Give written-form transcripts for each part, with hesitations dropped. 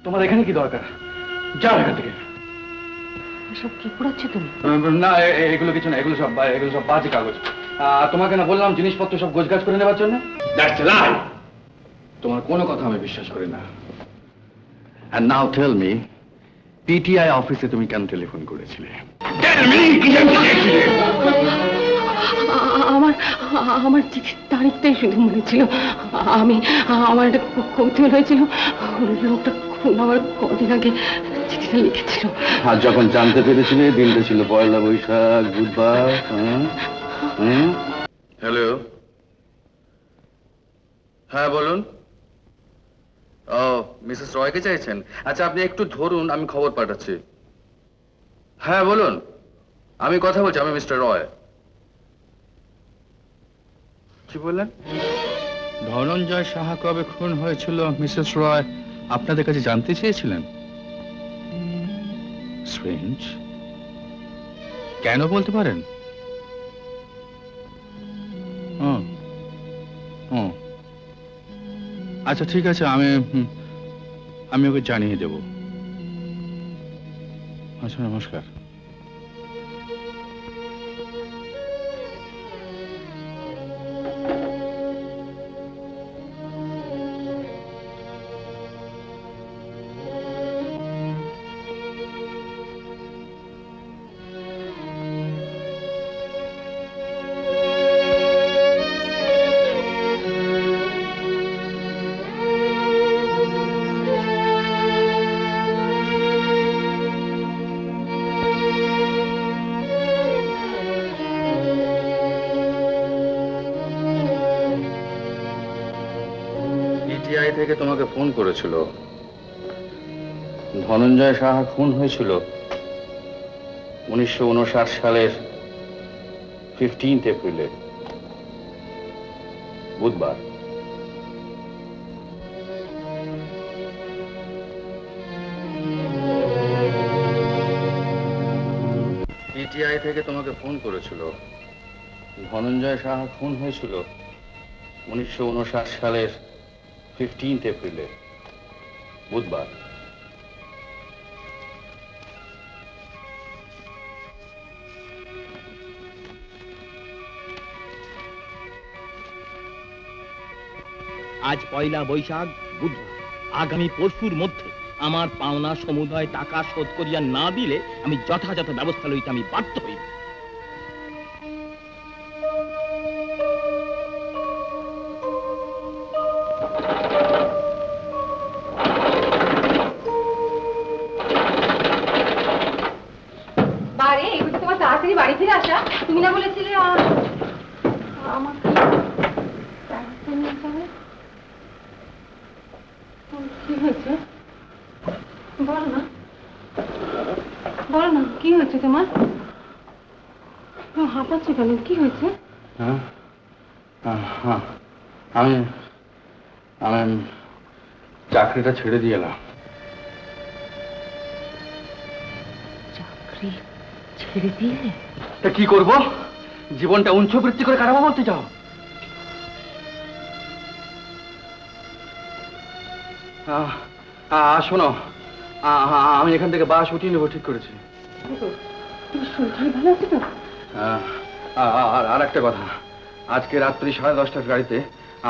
তোমার এখানে কি দরকার? যাও এখান থেকে। এসব কি পড়াচ্ছ তুমি? না, এগুলো কিছু না, এগুলো সব বাজে কাগজ। তোমাকে না বললাম জিনিসপত্র সব গোছগাছ করে নেবার জন্য? দ্যাটস এ লাই। তোমার কোনো কথা আমি বিশ্বাস করি না। And now tell me, PTI অফিসে তুমি কেন টেলিফোন করেছিলে? Tell me, কি জানতে চেয়েছিলে? আমার চিঠির তারিখটাই শুধু মনে ছিল। আমার একটা কৌতূহল হয়েছিল, লোকটা খুন হওয়ার কদিন আগে চিঠিটা লিখেছিল। আর যখন জানতে পেরেছিলে দিনটা ছিল পয়লা বৈশাখ, বুধবার। হ্যালো, হ্যাঁ বলুন। ও, মিসেস রয়কে চাইছেন? আচ্ছা, আপনি একটু ধরুন, আমি খবর পাঠাচ্ছি। হ্যাঁ বলুন, আমি কথা বলছি, আমি মিস্টার রয়। কি বললেন? ধনঞ্জয় সাহা কবে খুন হয়েছিল মিসেস রয় আপনাদের কাছে জানতে চেয়েছিলেন? স্ট্রেঞ্জ। কেন বলতে পারেন? আচ্ছা ঠিক আছে, আমি ওকে জানিয়ে দেব। আচ্ছা, নমস্কার। পিটিআই থেকে তোমাকে ফোন করেছিল। ধনঞ্জয় সাহা খুন হয়েছিল 1959 সালের 15 এপ্রিলে, বুধবার। পিটিআই থেকে তোমাকে ফোন করেছিল। ধনঞ্জয় সাহা খুন হয়েছিল 1959 সালের 15 এপ্রিলে, বুধবার। আজ পয়লা বৈশাখ, বুধবার। আগামী পরশুর মধ্যে আমার পাওনা সমুদয় টাকা শোধ করিয়া না দিলে আমি যথাযথ ব্যবস্থা লইতে আমি বাধ্য হইব। বারে এগুলো তোমার তাড়াতাড়ি বাড়ি ফিরে আসা। তুমি না বলেছিলে আমাকে কি হয়েছে? বলো না, বলো না, কি হয়েছে তোমার? হাঁপাচ্ছ কেন? কি হয়েছে? আমি চাকরিটা ছেড়ে দিয়ে এলাম। চাকরি ছেড়ে দিয়ে? তা কি করবো? জীবনটা উঞ্চবৃত্তি করে কাটাবো বলতে চাও? শোনো, আমি এখান থেকে বাস উঠিয়ে নেবো ঠিক করেছি। ভালো আছে তো? আর একটা কথা, আজকে রাত্রি 10:30টার গাড়িতে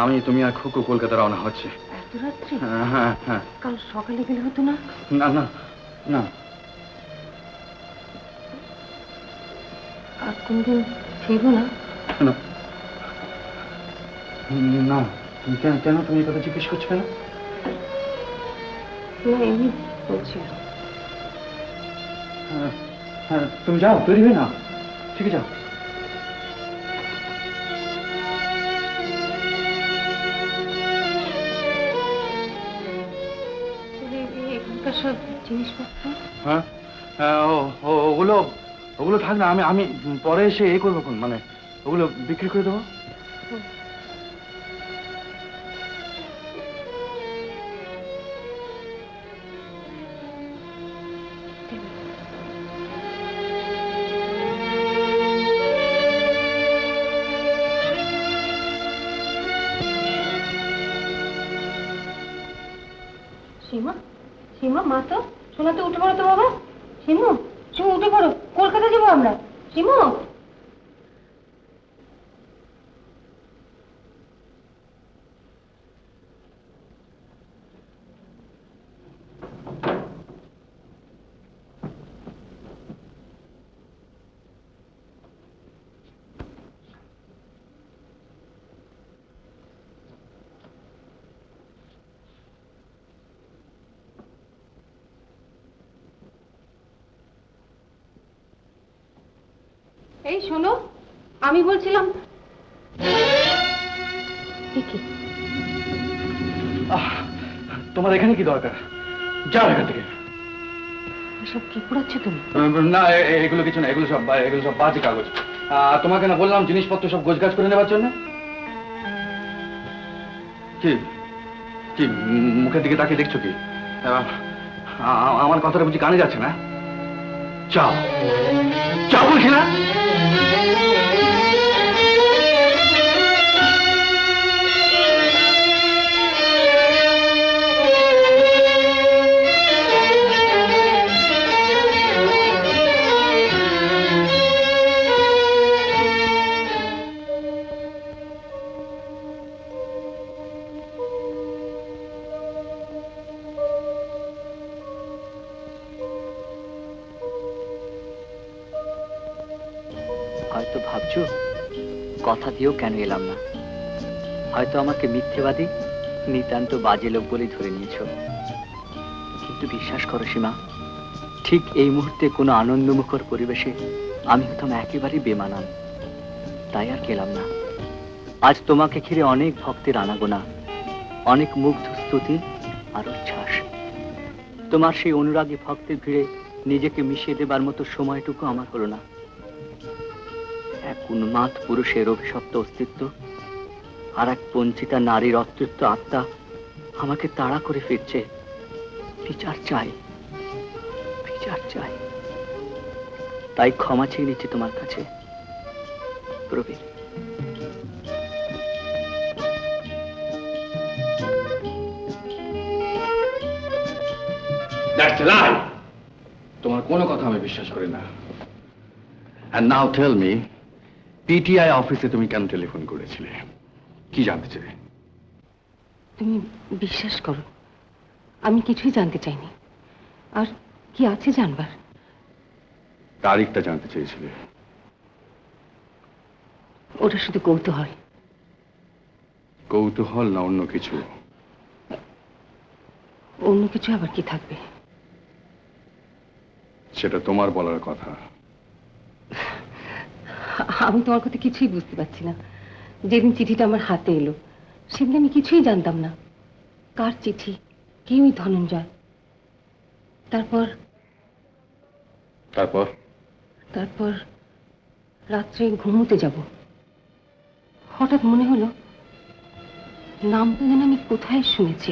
আমি, তুমি আর খুকু কলকাতা রওনা হচ্ছে। এত রাত্রি? হ্যাঁ হ্যাঁ। কাল সকালে গেলে হতো না? না না না। আর কোনদিন ফিরবো না? না, কেন তুমি এই কথা জিজ্ঞেস করছো কেন? না, এমনি বলছি। হ্যাঁ, তুমি যাও, তৈরি হয়ে না, ঠিক আছে যাও। এখানকার সব জিনিসপত্র? হ্যাঁ, ওগুলো থাক না, আমি পরে এসে এ করবো, মানে ওগুলো বিক্রি করে দেবো। সীমা, সীমা, মা তো শোনা, তো উঠে পড়ো তো বাবা। শিমু, শিমু উঠে পড়ো, কলকাতা যাবো আমরা। শিমু। এই শোনো, আমি বলছিলাম কি তোমার এখানে কি দরকার? যাও এখান থেকে। এসব কি পড়াচ্ছ তুমি? না, এগুলো কিছু না, এগুলো সব বাজে কাগজ। তোমাকে না বললাম জিনিসপত্র সব গোছগাছ করে নেবার জন্য? কি কি মুখের দিকে তাকিয়ে দেখছো কি? আমার কথাটা বুঝি কানে যাচ্ছে না? যাও, যাও বলছি না? হয়তো ভাবছো কথা দিয়েও কেন এলাম না, হয়তো আমাকে মিথ্যেবাদী, নিতান্ত বাজে লোক বলেই ধরে নিয়েছো। কিন্তু বিশ্বাস করো সীমা, ঠিক এই মুহূর্তে কোনো আনন্দমুখর পরিবেশে আমি হতাম একেবারেই বেমানান, তাই আর গেলাম না। আজ তোমাকে ঘিরে অনেক ভক্তের আনাগোনা, অনেক মুগ্ধ স্তুতি আর উচ্ছ্বাস। তোমার সেই অনুরাগী ভক্তের ভিড়ে নিজেকে মিশিয়ে দেবার মতো সময়টুকু আমার হলো না। এক উন্মাদ পুরুষের অভিশপ্ত অস্তিত্ব আর এক বঞ্চিতা নারীর অতৃপ্ত আত্মা আমাকে তাড়া করে ফিরছে। বিচার চাই, বিচার চাই। তাই ক্ষমা চেয়ে নিচ্ছি তোমার কাছে, প্রবীর। তোমার কোনো কথা আমি বিশ্বাস করি না। And now tell me, PTI অফিসে তুমি কেন টেলিফোন করেছিলে? কি জানতে চাই? তুমি বিশ্বাস করো, আমি কিছুই জানতে চাইনি। আর কি আছে জানবার? তারিখটা জানতে চেয়েছিলে। ওটা শুধু কৌতূহল। কৌতূহল না অন্য কিছু? অন্য কিছু আবার কি থাকবে? সেটা তোমার বলার কথা। আমি তোমার কথা কিছুই বুঝতে পারছি না। যেদিন চিঠিটা আমার হাতে এলো সেদিন আমি কিছুই জানতাম না। কার চিঠি, কি ওই ধনঞ্জয়? তারপর তারপর তারপর রাত্রে ঘুমোতে যাব, হঠাৎ মনে হলো নামটা যেন আমি কোথায় শুনেছি।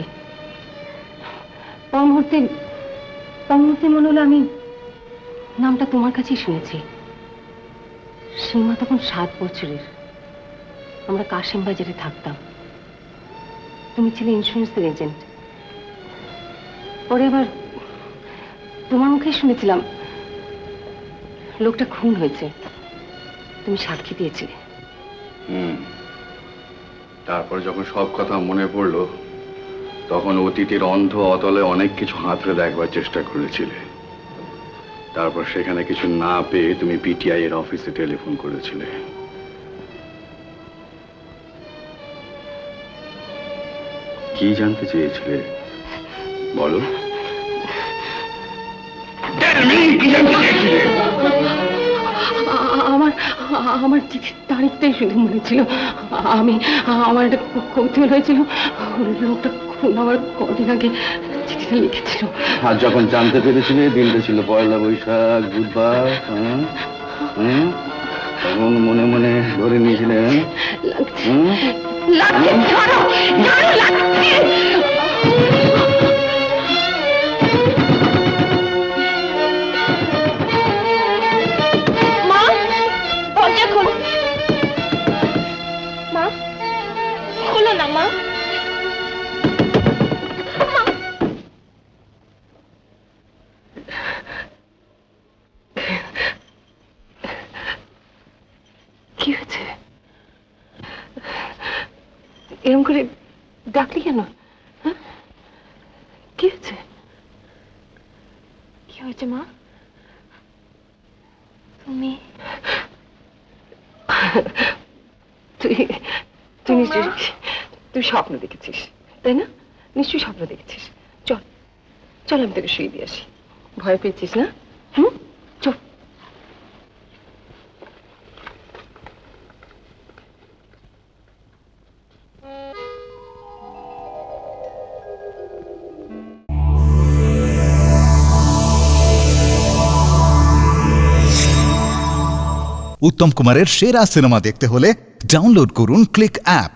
পর মুহূর্তে মনে হলো আমি নামটা তোমার কাছেই শুনেছি। সীমা তখন 7 বছরের। আমরা কাশিম বাজারে থাকতাম। তুমি ছিলে ইন্স্যুরেন্সের এজেন্ট। পরে আবার তোমার মুখে শুনেছিলাম লোকটা খুন হয়েছে। তুমি সাক্ষী দিয়েছিলে। তারপর যখন সব কথা মনে পড়লো তখন অতীতের অন্ধ অতলে অনেক কিছু হাতড়ে দেখবার চেষ্টা করেছিলে। তারপর সেখানে কিছু না পেয়ে তুমি পিটিআই এর অফিসে টেলিফোন করেছিলে। কি জানতে চেয়েছিলে বলো? আমার চিঠির তারিখটাই শুধু মনে ছিল। আমার একটা কৌতূহল হয়েছিল লোকটা খুন হওয়ার কদিন আগে চিঠিটা লিখেছিল। আর যখন জানতে পেরেছিলে দিনটা ছিল 1 বৈশাখ, বুধবার, তখন মনে মনে ধরে নিয়েছিলে। এরকম করে ডাকলি কেন? হ্যাঁ, কি হয়েছে? কি হয়েছে মা? তুমি তুই তুই নিশ্চয়ই তুই স্বপ্ন দেখেছিস, তাই না? নিশ্চয়ই স্বপ্ন দেখেছিস। চল চল, আমি তোকে শুয়ে দিয়ে আসি। ভয় পেয়েছিস না? হুম, চল। উত্তম কুমারের সেরা সিনেমা দেখতে হলে ডাউনলোড করুন ক্লিক অ্যাপ।